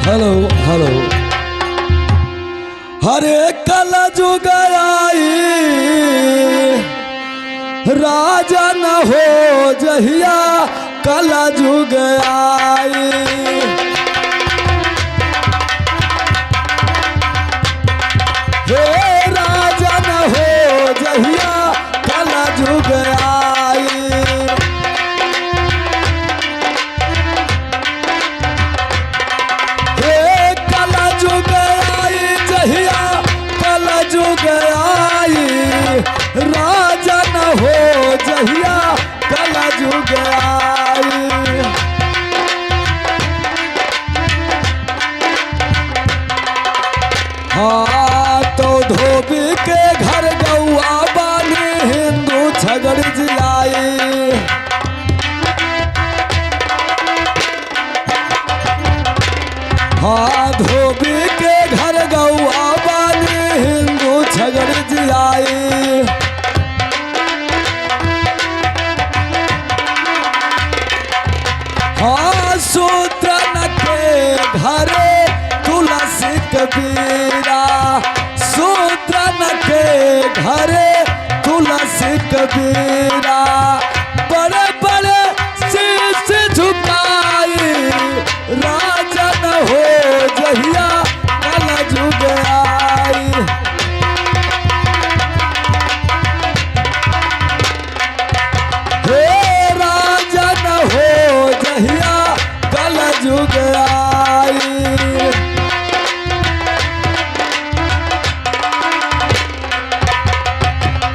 Hello hello. हरे कल जुग आई राजा न हो जहिया कल जुग आई। हे राजा न हो जहिया कल जुग आई। राजा न हो जहिया कल जुग आई। हाँ तो धोबी के घर गौआ बानी हिंदू झगड़ जिलाई। हाँ धोबी के घर गौआ बानी हिंदू झगड़ जिलाई। हाँ सूत्र न के घरे तुलसी कबीरा। सूत्र न के घरे तुलसी कबीरा। बड़े बड़े शीश झुकाई राजा न हो जहिया कल जुग आई। हे राजा न हो जहिया कल जुग आई।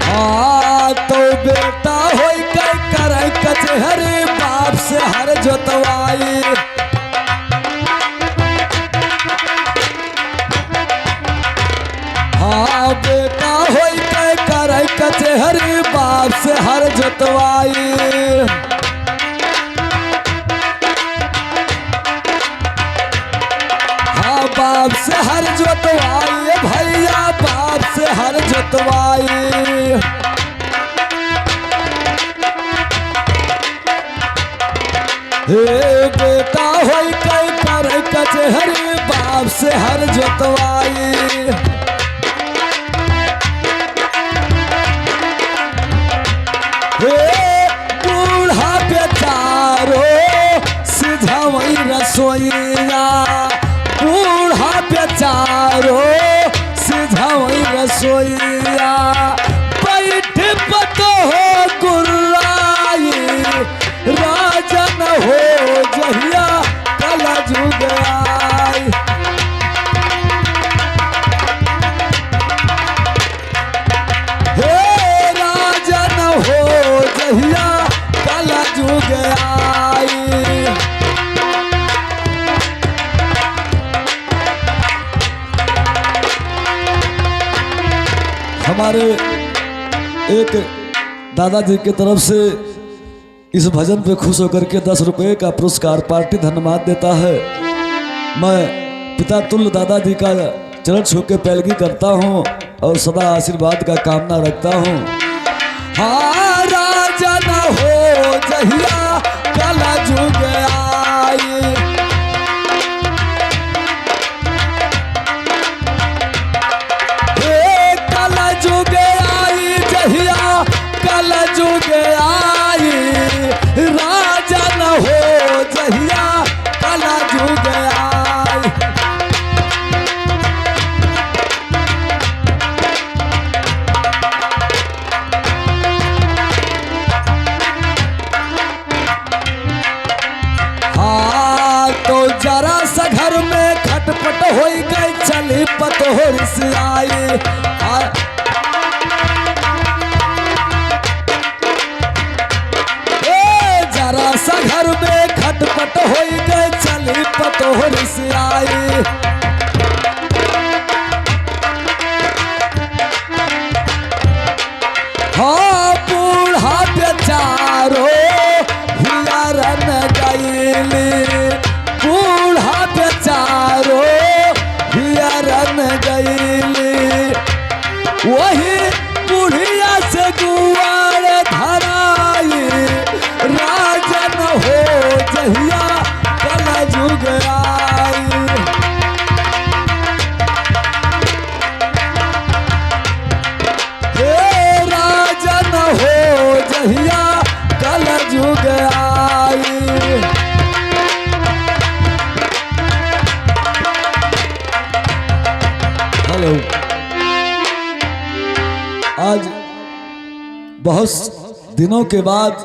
हाँ तो बेटा हो कर कचहरी बाप से हर जोतवाई। हाँ बेटा हो कर कचहरी बाप से हर जोतवाई। हाँ बाप से हर जोतवाई भैया बाप से हर जोतवाई। हे बेटा हो कर कचहरी बाप से हर जोतवाई। बूढ़ा बेचारो सिझावई रसोईया। बूढ़ा बेचारो सिझावई रसोईया। बैठ पतो हो गुर्राई राजा न हो जहिया कल जुग आई। जहिया कल जुग आई। हमारे एक दादाजी की तरफ से इस भजन पे खुश होकर के 10 रुपए का पुरस्कार पार्टी धन्यवाद देता है। मैं पिता तुल्य दादाजी का चरण छू के पैलगी करता हूँ और सदा आशीर्वाद का कामना रखता हूँ। हाँ राजा न हो जहिया कल जुग आई। हे कल जुग आई जहिया कल जुग आई। राजा न हो जहिया कल जुग आई। तो जरा सा घर में खटपट हो गई चली पतोहर से आई। जरा सा घर में खटपट हो गई चली पतोहर से आई। हाँ बूढ़ा बेचारो हियारन गईली। बूढ़ा बेचारो हियारन गईली। वही बुढ़िया से गुआर धराई राजन हो जहिया कल जुग आई। बहुत दिनों के बाद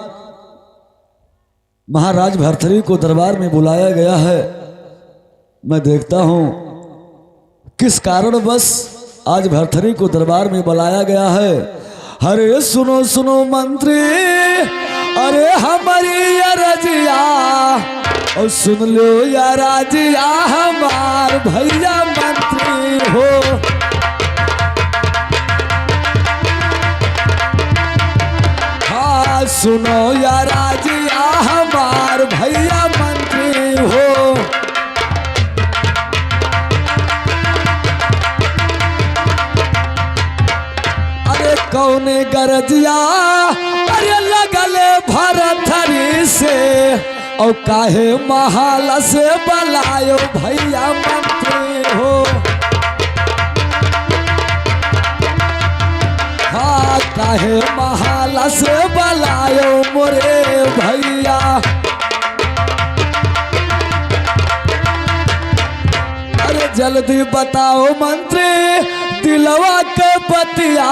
महाराज भर्तृहरि को दरबार में बुलाया गया है। मैं देखता हूं किस कारण बस आज भर्तृहरि को दरबार में बुलाया गया है। अरे सुनो सुनो मंत्री, अरे हमारी रजिया और सुन लो या राजिया, हमार भैया मंत्री हो। हाँ सुनो या राजिया, हमार भैया मंत्री हो। अरे कौने गरजिया, अरे लगले भर्तृहरि से और काहे महाला से बुलायो भैया मंत्री हो। हाँ काहे महाला से बुलायो मोरे भैया। अरे जल्दी बताओ मंत्री, दिलवा के बतिया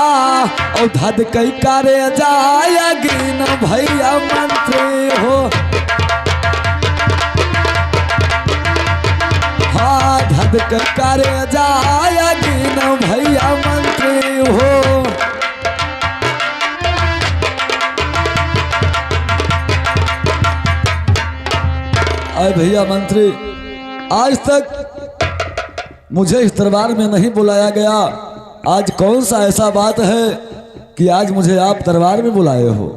और धद कई करे जाएगी न भैया मंत्री हो। हाँ धद कई करे जाएगी न भैया मंत्री हो। अरे भैया मंत्री, आज तक मुझे इस दरबार में नहीं बुलाया गया। आज कौन सा ऐसा बात है कि आज मुझे आप दरबार में बुलाए हो?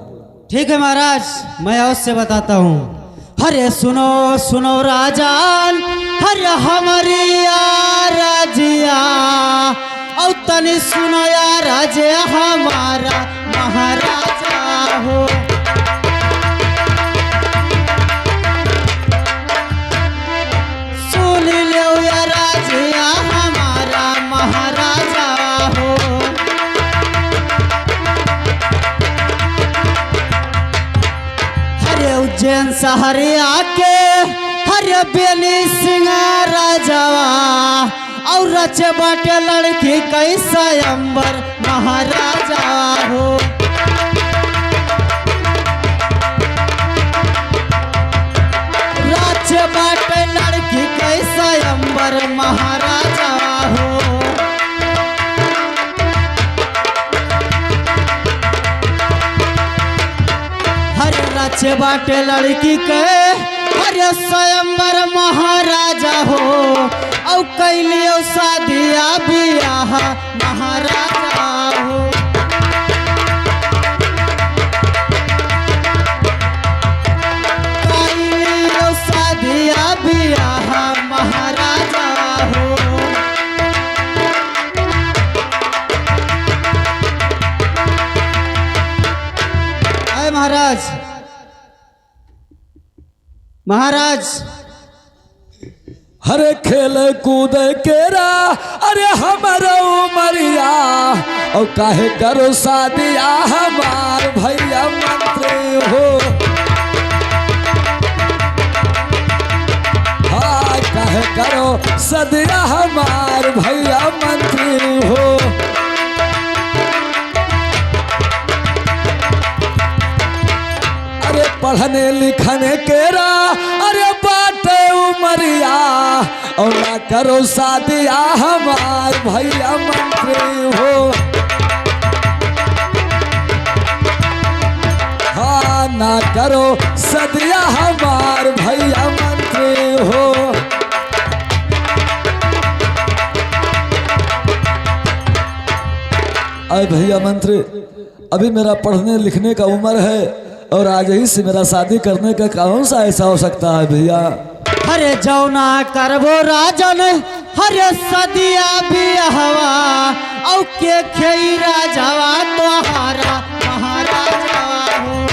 ठीक है महाराज, मैं अवश्य बताता हूँ। अरे सुनो सुनो राजान, अरे हमारी राजिया और तनी सुनो या राजे हमारा महाराजा हो। सुन लो या राजिया हमारा महाराजा हो। हरे उज्जैन शहरे आके हरे बेली सिंह राजावा और रचे बाटे लड़की कैसा अंबर महाराजा हो। रचे बाटे लड़की कैसा अंबर महाराजा हो। हरे रचे बाटे लड़की के अरे स्वयंवर महाराजा हो और कैलियो शादिया बियाह महाराजा हो। कैलियो शादिया बियाह महाराजा हो। अरे महाराज, महाराज हरे खेल कूद केरा, अरे हमारा उमरिया और काहे करो शादिया, हमार भैया मंत्री हो। हाँ काहे करो सदिया, हमार भैया मंत्री हो। अरे पढ़ने लिखने केरा, अरे बाटे उमरिया और ना करो शादिया, हमार भैया मंत्री हो। हाँ ना करो सदिया, हमार भैया मंत्री हो। अरे भैया मंत्री, अभी मेरा पढ़ने लिखने का उम्र है और आज ही से मेरा शादी करने का कौन सा ऐसा हो सकता है भैया? हरे जौना करबो राजन, हरे सदिया बियाहवा औ के खेई राजावा तोहारा महाराजा हो।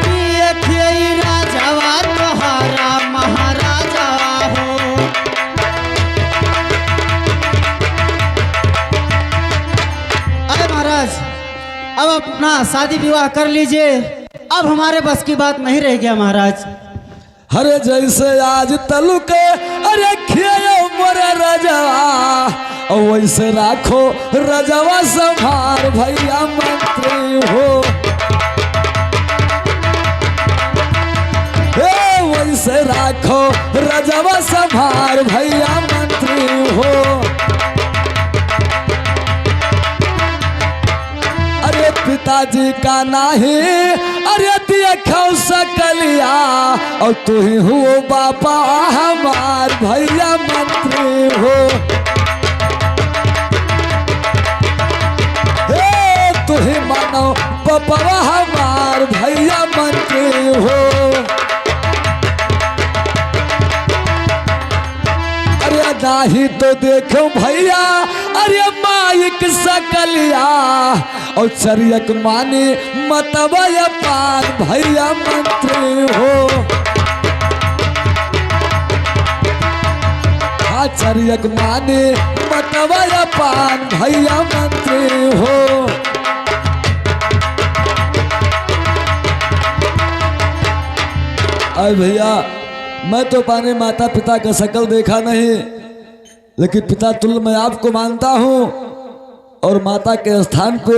के खेई राजावा तोहारा महाराजा हो। अरे महाराज, अब अपना शादी विवाह कर लीजिए, अब हमारे बस की बात नहीं रह गया महाराज। हरे जैसे आज तलुके, अरे खियो मोरे राजा और वैसे राखो रजवा संभार भैया मंत्री हो। वैसे राखो रजवा संभार भैया मंत्री हो। अरे पिताजी का नाही अरे देखो सकलिया और तू ही हो बापा हमार भैया मंत्री हो। तू ही मानो पापा हमार भैया मंत्री हो। अरे नाही तो देखो भैया अरे माइक सकलिया और चरियक माने मतवय पान भैया मंत्री हो। हाँ चरियक माने मतवय पान भैया मंत्री हो। अरे भैया मैं तो पाने माता पिता का शकल देखा नहीं, लेकिन पिता तुल्य मैं आपको मानता हूँ और माता के स्थान पे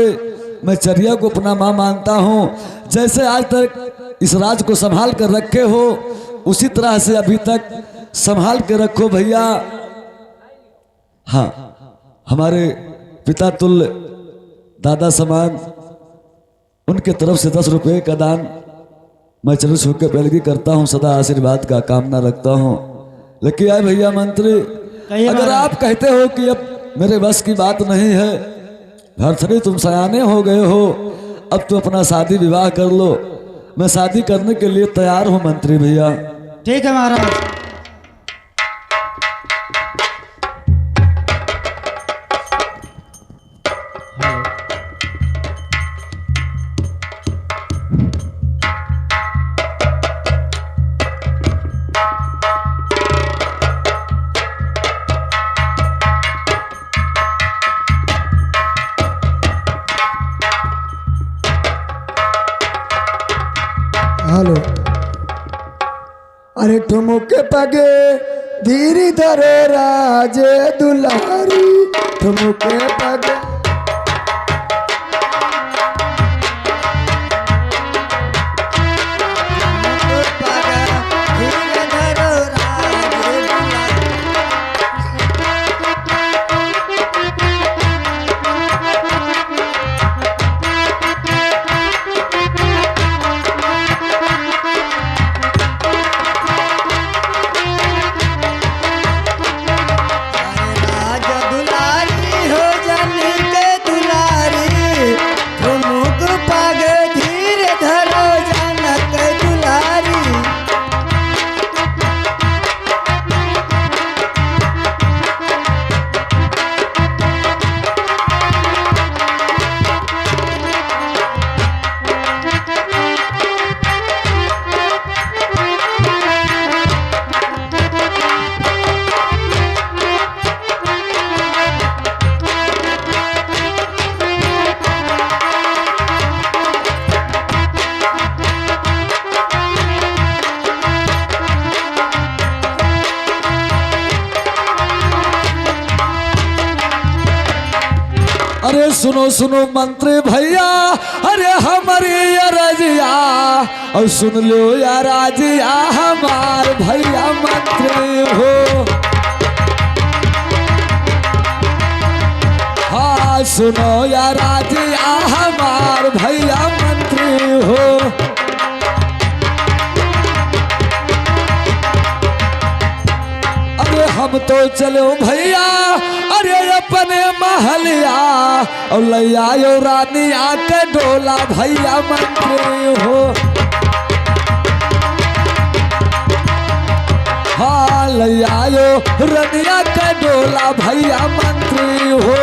मैं चरिया को अपना माँ मानता हूँ। जैसे आज तक इस राज को संभाल कर रखे हो उसी तरह से अभी तक संभाल के रखो भैया। हाँ हमारे पिता तुल्य दादा समान उनके तरफ से 10 रुपये का दान मैं चरण छू के पहलगी करता हूँ, सदा आशीर्वाद का कामना रखता हूँ। लेकिन आए भैया मंत्री अगर आप कहते हो कि अब मेरे बस की बात नहीं है, भरथरी तुम सयाने हो गए हो, अब तो अपना शादी विवाह कर लो, मैं शादी करने के लिए तैयार हूँ मंत्री भैया। ठीक है महाराज। हेलो। अरे ठुमुके पगे धीरे धरो राजे दुलारी, ठुमुके पगे अरे सुनो सुनो मंत्री भैया अरे हमारी रजिया और सुन लो या राजिया हमार भैया मंत्री हो। हाँ सुनो या राजिया हमार भैया मंत्री हो। अरे हम तो चलो भैया अरे अपने महलिया और लैया रानिया के डोला भैया मंत्री हो। हाँ लैया रानिया के डोला भैया मंत्री हो।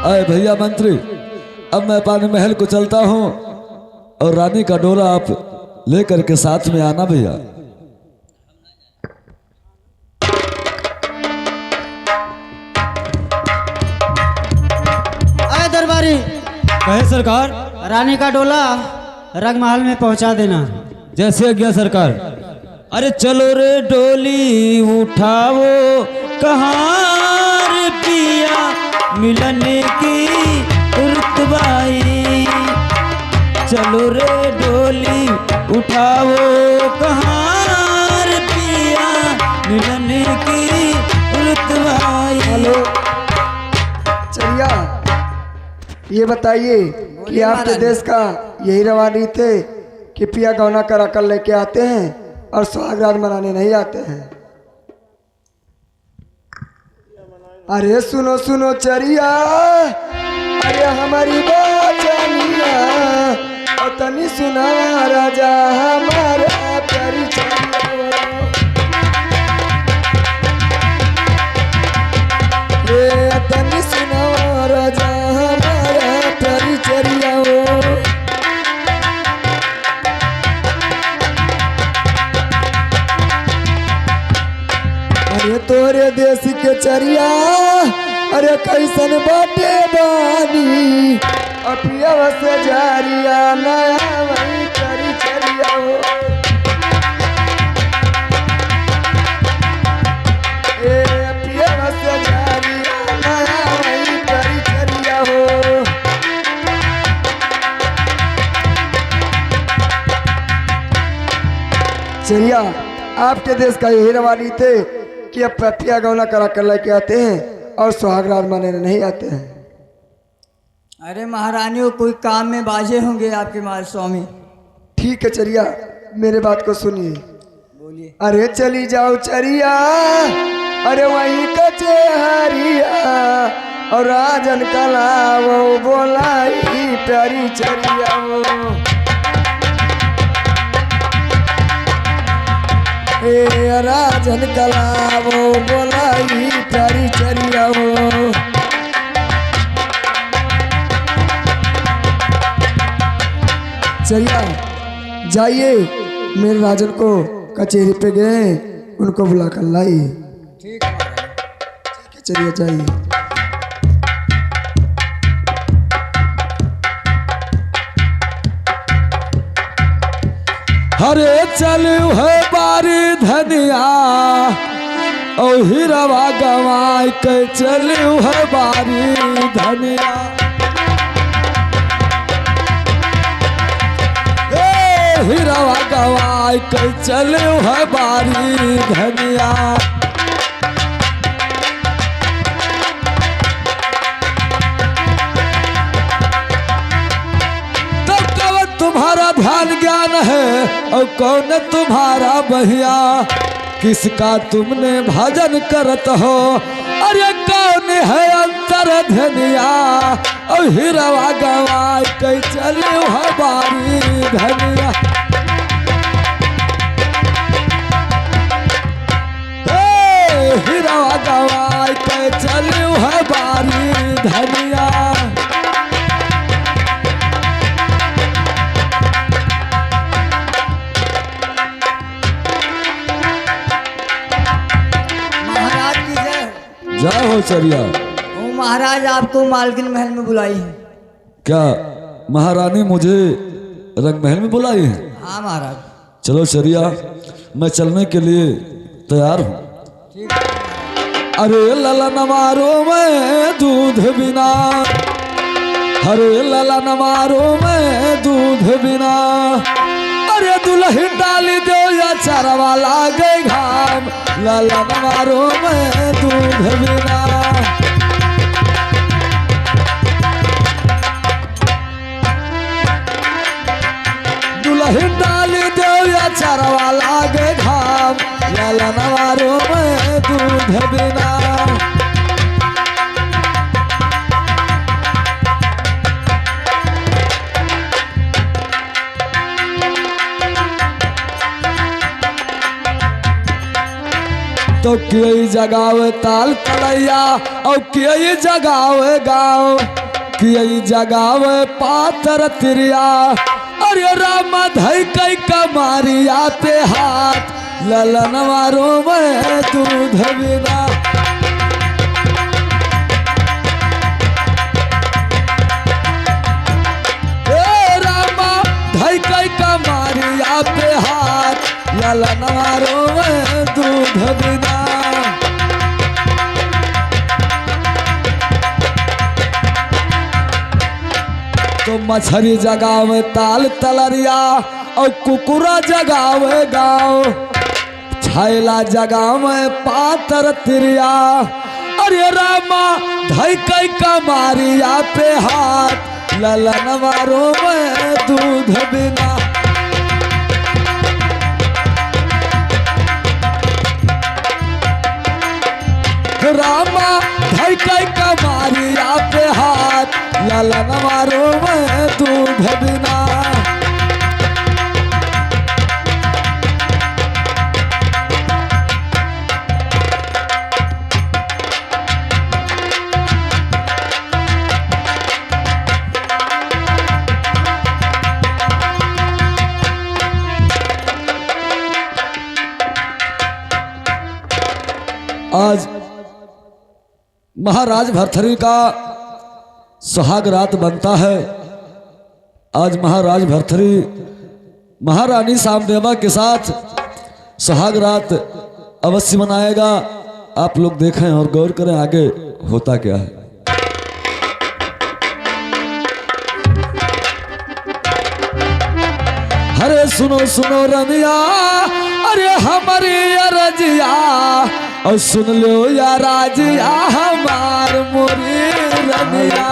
अरे भैया मंत्री अब मैं अपने महल को चलता हूँ और रानी का डोला आप लेकर के साथ में आना भैया। आए दरबारी। कहे सरकार। रानी का डोला रंगमहल में पहुंचा देना। जैसे आज्ञा सरकार। अरे चलो रे डोली उठाओ कहाँ रे पिया मिलने की रुतबाई। चलो रे डोली उठाओ कहाँ रे पिया मिलने की रुतबाई। हेलो चलिया, ये बताइए कि आपके देश का यही रवानी थे कि पिया गौना करा कर लेके आते हैं और सुहागरात मनाने नहीं आते हैं। अरे सुनो सुनो चरिया, अरे हमारी बाचनिया और तनी सुना राजा हमारा प्यारी चरिया। ये तनी सुना राजा हमारा प्यारी चरिया। अरे तोरे देश के चरिया, अरे कैसन बाटे बानी अपिया से जारिया नया वही करी चरिया। ए अपिया से जारिया नया वही करी चरिया हो। चरिया, आपके देश का यही रवानी थे कि अब पिया गौना करा कर लेके आते हैं और सुहागरात मनाने नहीं आते हैं। अरे महारानियों कोई काम में बाजे होंगे आपके महाराज स्वामी। ठीक है चरिया, मेरे बात को सुनिए। बोलिए। अरे चली जाओ चरिया, अरे वहीं कचे हरिया और राजन कला वो बोलाई प्यारी चरिया वो। ए राजन कला वो बोलाई प्यारी चरिया वो। चलिए जाइए, मेरे राजन को कचहरी पे गए, उनको बुला कर लाई। ठीक है चलिए जाइए। हरे चलू है बारी धनिया ओ हिरवा गवाई के चलू है बारी धनिया। ए हिरवा गवाई के चलू है बारी धनिया। तुम्हारा ध्यान ज्ञान है और कौन तुम्हारा बहिया, किसका तुमने भजन करत हो, अरे कौन है अंतर धनिया। और हिरवा गवाई के चले हमारी धनिया। हिरवा गवाई के चले हमारी धनिया। जय हो चरिया। वो महाराज आपको मालकिन महल में बुलाई है। क्या महारानी मुझे रंग महल में बुलाई है? हाँ महाराज। चलो चरिया, मैं चलने के लिए तैयार हूँ। अरे ललन मारो मैं दूध बिना, अरे ललन मारो मैं दूध बिना। अरे दुल्हन डाली दो या चरवा लागे घाम, ललन मारो मैं दूध बिना। दुल्हन डाली दो या चरवा लागे घाम, ललन मारो मैं दूध बिना। तो किए जगावे ताल तलैया और किए जगावे गाँव, किए जगावे पातर तिरिया। अरे राम धई कई कमारी आते हाथ, ललन मारो मैं दूध बिना। रामा धई कई कमारी आते हाथ, ललनवा रोवे दूध बिना। तो मछली जगावे ताल तलरिया और कुकुरा जगावे गाँव, छैला जगावे पातर तिरिया। अरे रामा धई कई कमारिया पे हाथ, ललनवा रोवे दूध बिना। रामा धई कई कमारिया पे हाथ, ललनवा रोवे दूध बिना। आज महाराज भरथरी का सुहाग रात बनता है। आज महाराज भरथरी महारानी सामदेवा के साथ सुहाग रात अवश्य मनाएगा। आप लोग देखें और गौर करें आगे होता क्या है। अरे सुनो सुनो रमिया, अरे हमारी अरजिया, और सुन लो या राजिया हमार मोरी रमिया।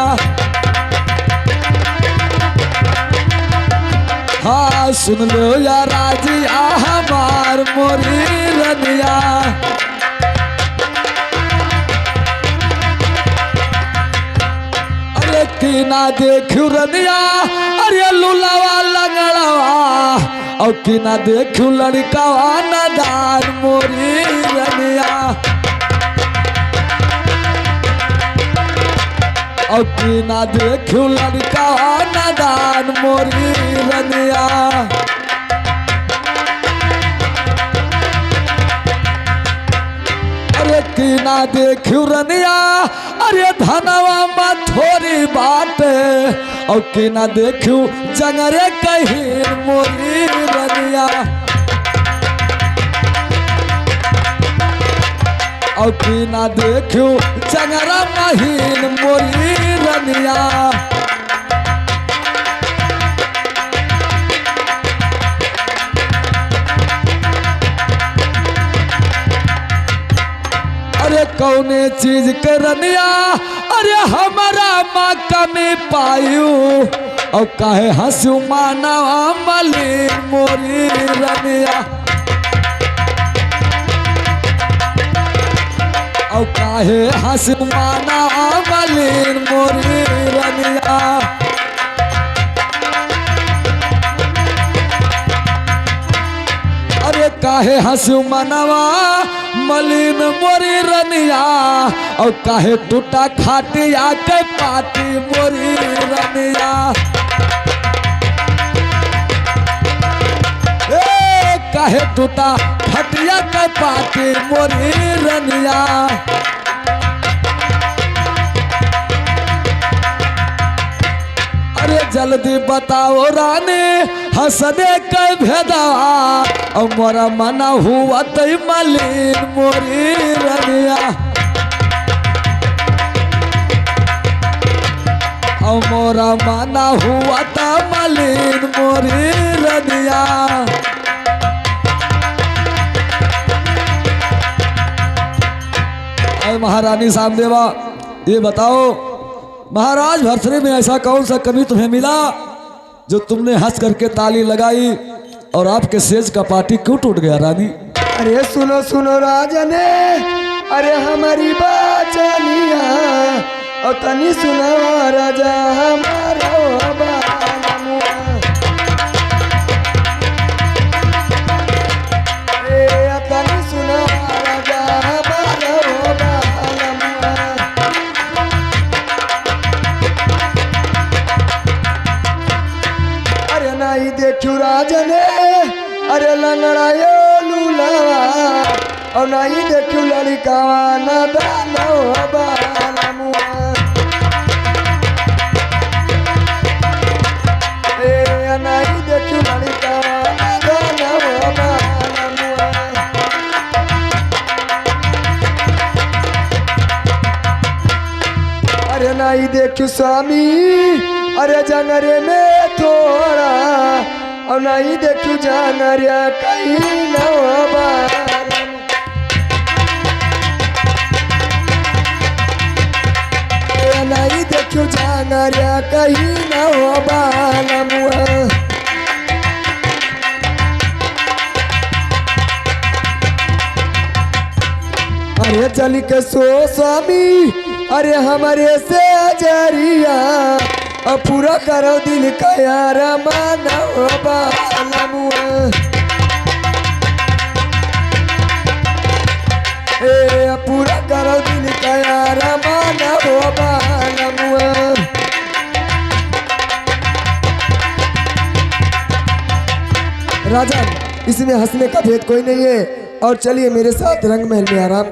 हाँ सुन लो या राजिया हमार मोरी रमिया। अरे की ना देखू रनिया, अरे लुलावा लंगड़ावा, और की ना देखू लड़कावा नादान मोरी रनिया। और की ना देखू लड़कावा नादान मोरी रनिया। अरे की ना देखू रनिया, अरे धनवा में थोड़ी बात, और की ना देखू जंगरे कहीं मोरी रनिया। और की ना देखू जंगरा महीन मोरी रनिया। अरे कौने चीज के रनिया, अरे हमारा माँ कमी पायू, और काहे हंसू माना मलिन मोरी रनिया। और काहे हंसू माना मलिन मोरी रनिया। अरे काहे हंसू मनवा मलिन मोरी रनिया, और काहे टूटा खाटिया के पाटी मोरी रनिया। ए काहे टूटा खटिया के पाटी मोरी रनिया। अरे जल्दी बताओ रानी हंसने के भेदवा, और मोरा मना हुआ तई मलिन मोरी रनिया। और मोरा मना हुआ ता मलिन मोरी रनिया। अरे महारानी सामदेवा ये बताओ, महाराज भरथरी में ऐसा कौन सा कमी तुम्हें मिला जो तुमने हंस करके ताली लगाई और आपके सेज का पाटी क्यों टूट गया रानी? अरे सुनो सुनो राजने, अरे हमारी बाचनिया, और तनी सुनो राजा हमारा बालमुआ। अरे तनी सुनो राजा हमारा बालमुआ। अरे नहीं देखू राजने, अरे लंगड़ायो लूलावा, और नहीं देखू लड़कावा ना दानो बालमुआ। ए नहीं देखू लड़कावा ना दानो बालमुआ। नहीं देखू स्वामी अरे जंगरे में थोड़ा और नहीं देखू जानरिया कहीं नवा नहीं देखू जानरिया कहीं नवा अरे चल के सो स्वामी अरे हमारे से अजरिया अब पूरा करो दिल का यार मानव बालमुआ ए पूरा करो दिल का यार मानव बालमुआ राजन इसमें हंसने का भेद कोई नहीं है और चलिए मेरे साथ रंग महल में आराम